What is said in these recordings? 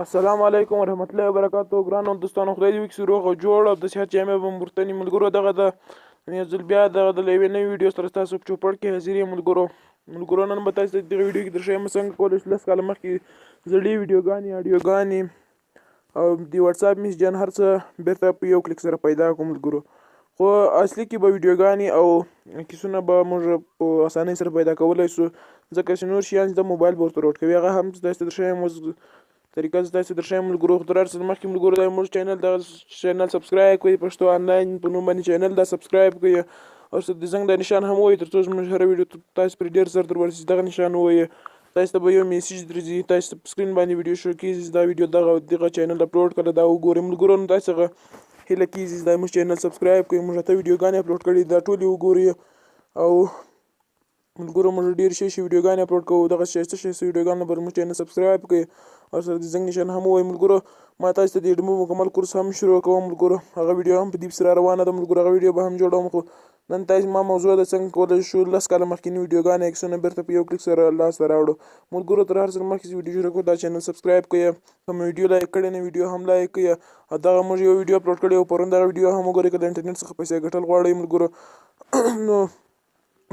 السلام علیکم ورحمت الله وبرکاتو. ګرانو دوستانو، خدای دې وکړي چې روغ او جوړ او د صحت جامې به مو ورته وي. ملګرو دغه د یو ځل بیا دغه د یوې نوې ویډیو سره ستاسو په چوپړ کې حاضر یم. ملګرو نن به تاسو ته دغه ویډیو کې درښیم څنګه کولی شو 10 کاله مخکې زړې ویډیوګانې اډیوګانې او د واتساپ میسجان هر څه بیرته په یو کلیک سره پیدا کړو. ملګرو خو اصلي کې به ویډیوګانې او کیسونه به موږ په اسانۍ سره پیدا کولی شو، ځکه چې نور شیان چې د موبایل به ورته لوډ کوي هغه هم تاسو ته درښیم اوس طریقه زه تاسو درښیم. ملګرو خو تر هر څه مخکې ملګرو دا زموږ چینل دغه چینل سبسکرایب کړئ، پښتو آنلاین په نوم باندې چینل دا سبسکرایب کړئ او د زنګ د نشان هم ووایي تر څو زموږ هره ویډیو تاسو پرې ډېر زر در ورسېږي. دغه نشان ووایي تاسو ته به یو میسیج درځي، تاسو ته په سکرین باندې ویډیو شو کېږي دا ویډیو دغه چینل اپلوډ کړه دا وګورئ. ملګرو نو تاسو هغه هیله کېږي چې دا زموږ چینل سبسکرایب کړئ، موږ اته ویډیوګانې اپلوډ کړي دا ټولې وګورئ. او ملګرو موږ ډېر ښې ویډیوګانې اپلوډ کوو، دغه ښایسته ویډیوګانو پر موږ چینل سبسکرایب کړئ او سره د زنګ نشان هم ووایي. ملګرو ما تاسو ته د ایډمو مکمل کورس هم شروع کوم. ملګرو هغه ویډیو هم په دې پسې را روانه ده. ملګرو هغه ویډیو به هم جوړوم، خو نن تاسو ما موضوع ده څنګه کولی شو 10 کاله مخکیني ویډیوګانې عکسونه بیرته په یو کلیک سره لاسته راوړو. ملګرو تر هر څه مخکې چې ویډیو شروع کړو دا چینل سبسکرایب کړئ، که مو ویډیو لایک کړی نه ویډیو هم لایک کړئ او دغه موږ یو ویډیو اپلوډ کړی او پرون دغه ویډیو هم وګورئ که د انټرنیټ څخه پیسې ګټل غواړئ. ملګرو نو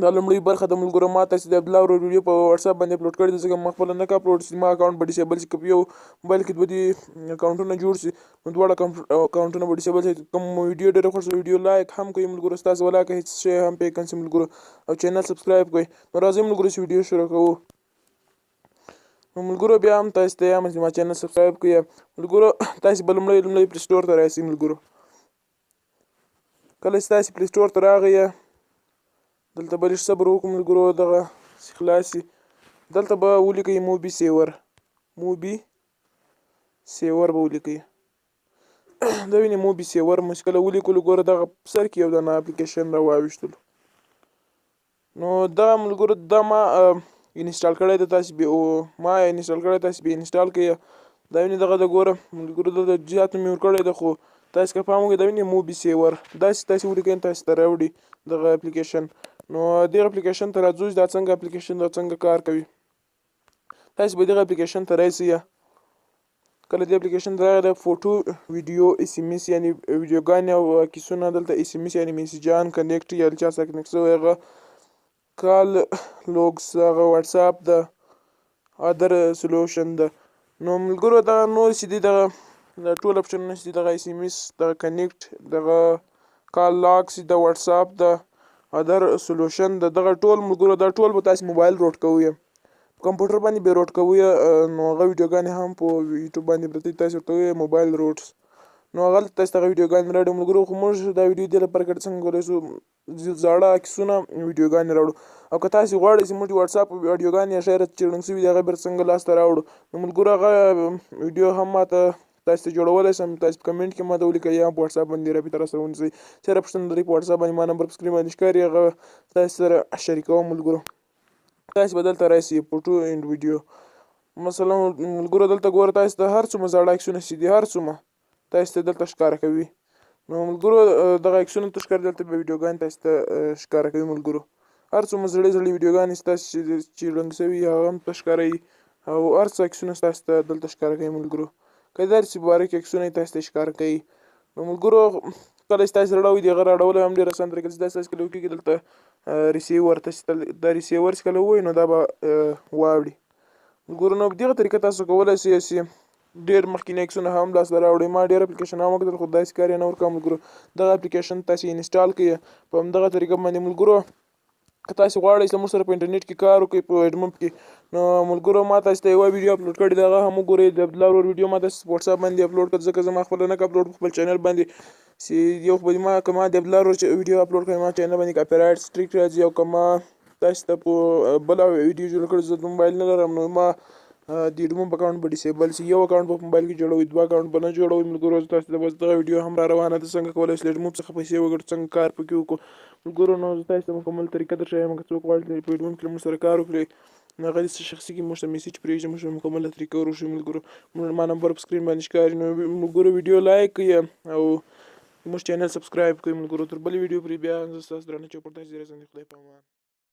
دا لومړۍ برخه د ملګرو ما تاسو د عبدالله ورور ویډیو په واتساپ باندې اپلوډ کړی دی، ځکه ما خپله نه اپلوډ شي، ما اکاونټ به ډیسیبل شي. که په یو موبایل کې دوه دې اکاونټونه جوړ شي نو دواړه اکاونټونه به ډیسیبل شي. کوم ویډیو ډېره خوښ ویډیو لایک هم کړئ ملګرو، ستاسو ولا که هېڅ شی هم پې کنسي ملګرو، او چینل سبسکرایب کړئ. نو راځئ ملګرو چې ویډیو شروع کوو. نو ملګرو بیا هم تاسو ته یم چې ما چینل سبسکرایب کړئ. ملګرو تاسو به لومړی پلی سټور ته راسئ. ملګرو کله چې تاسو پلی سټور ته راغئ دلته به لږ صبر وکړو ملګرو، دغه چې خلاص شي دلته به ولیکئ موبي سیور به ولیکئ. دا وینئ موبي سیور مو چې کله ولیکلو ګوره دغه په سر کې یو دانه اپلیکیشن را واویشتلو. نو دغه ملګرو دا ما انسټال کړی دی، تاسو به ما انسټال کړی تاسو به انسټال کړئ. دا وینئ دغه د ګوره ملګرو د زیات مې ورکړی دی، خو تاسو که پام وکړئ دا وینئ موبي سیور داسې تاسو ولیکئ تاسو ته راوړي دغه اپلیکیشن. نو دغه اپلیکیشن ته راځو چې دا څنګه اپلیکیشن دا څنګه کار کوي. تاسو به دغه اپلیکیشن ته راسئ. کله دې اپلیکیشن ته راغی د فوټو ویډیو اس ام اس یعنې ویډیوګانې او کیسونه دلته اس ام اس یعنې میسیجان کنیکټ یا چا سره کنیکټ شوی هغه کال لوګس هغه واتساپ ده ادر سولوشن ده. نو ملګرو دغه نور چې دي دغه ټول اپشنونه چې دي دغه اس ام اس دغه کنیکټ دغه کال لاګس د واتساپ ده ادر سولوشن د دغه ټول ملګرو دا ټول به تاسو موبایل روډ کوئ، په کمپیوټر باندې به روډ کوئ. نو هغه ویډیوګانې هم په یوټیوب باندې پرته تاسو ورته وایئ موبایل روډس. نو هغه تاسو ته هغه ویډیوګانې راوړي ملګرو. خو موږ دا ویډیو دې لپاره کړې څنګه کولی شو زاړه عکسونه ویډیوګانې راوړو، او که تاسو غواړئ چې موږ واتساپ ویډیوګانې یا شاید چې ړنګ شوي دي هغه بیرته څنګه لاسته راوړو، نو ملګرو هغه ویډیو هم ماته تاسو ته جوړولی شم. تاسو په کمنټ کې ماته ولیکئ یا په واتساپ باندې رابطه راسره ونیسئ. چېرې پوښتنه لرئ په واتساپ باندې ما نمبر په سکرین باندې ښکاري هغه تاسو سره شریکوم. ملګرو تاسو به دلته راسئ فوټو اینډ ویډیو مثلا ملګرو دلته ګوره تاسو ته هر څومره زاړه عکسونه چې دي هر څومره تاسو ته دلته ښکاره کوي. نو ملګرو دغه عکسونه ته ښکاري دلته به ویډیوګانې تاسو ته ښکاره کوي. ملګرو هر څومره زړې ویډیوګانې ستاسو چې ړنګ شوي هغه هم ته ښکاروي او هر څه عکسونه ستاسو ته دلته ښکاره کوي. ملګرو که داسې مبارک عکسونه یې تاسو ته ښکاره کوي. نو ملګرو کله چې تاسو راوړئ د هغه راوړل هم ډېر اسان طریقه چې تاسو کله وکړئ دلته ریسیور ته دا ریسیور چې کله ووایي نو دا به واوړي. ملګرو نو په دغه طریقه تاسو کولی شئ چې ډېر مخکیني عکسونه هم لاسته راوړئ. ما ډېر اپلیکیشن هم وکتل خو داسې کار یې نه ورکوه. ملګرو دغه اپلیکیشن تاسو انسټال کړئ په همدغه طریقه باندې. ملګرو که تاسو غواړئ چې موږ سره په انټرنیټ کې کار وکړئ په ایډموب کې نو ملګرو ما تاسو ته یوه ویډیو اپلوډ کړې ده هغه هم وګورئ. د عبدالله ورور ویډیو ما تاسو په واتساپ باندې اپلوډ کړه ځکه زما خپله نه اپلوډ په خپل چینل باندې چې یو خو به که ما د عبدالله ورور ویډیو اپلوډ کړم ما چینل باندې کاپي رایټ سټریک راځي، او که ما تاسو ته په بله ویډیو جوړه کړې زه موبایل نه لرم نو ما د ایډموب اکاونټ به ډیسیبل شي. یو اکاونټ په موبایل کې جوړوئ دوه اکاونټ به نه جوړوئ. ملګرو تاسو ته بس دغه ویډیو هم را روانه ده څنګه کولی شو له ایډموب څخه پیسې وګټو څنګه کار پکې وکړو. ملګرو نو زه تاسو ته مکمل طریقه درښیم که څوک غواړي په ایډموب کې له موږ سره کار وکړي نو هغه دې شخصي کې موږ ته میسیج پرېږدي موږ به مکمله طریقه ور وښیو. ملګرو ما نمبر په سکرین باندې ښکاري. نو ملګرو ویډیو لایک کړئ او موږ چینل سبسکرایب کړئ. ملګرو تر بلې ویډیو پورې بیا زه ستاسو درانه چوپړ ته حاضر یم. خدای په امان.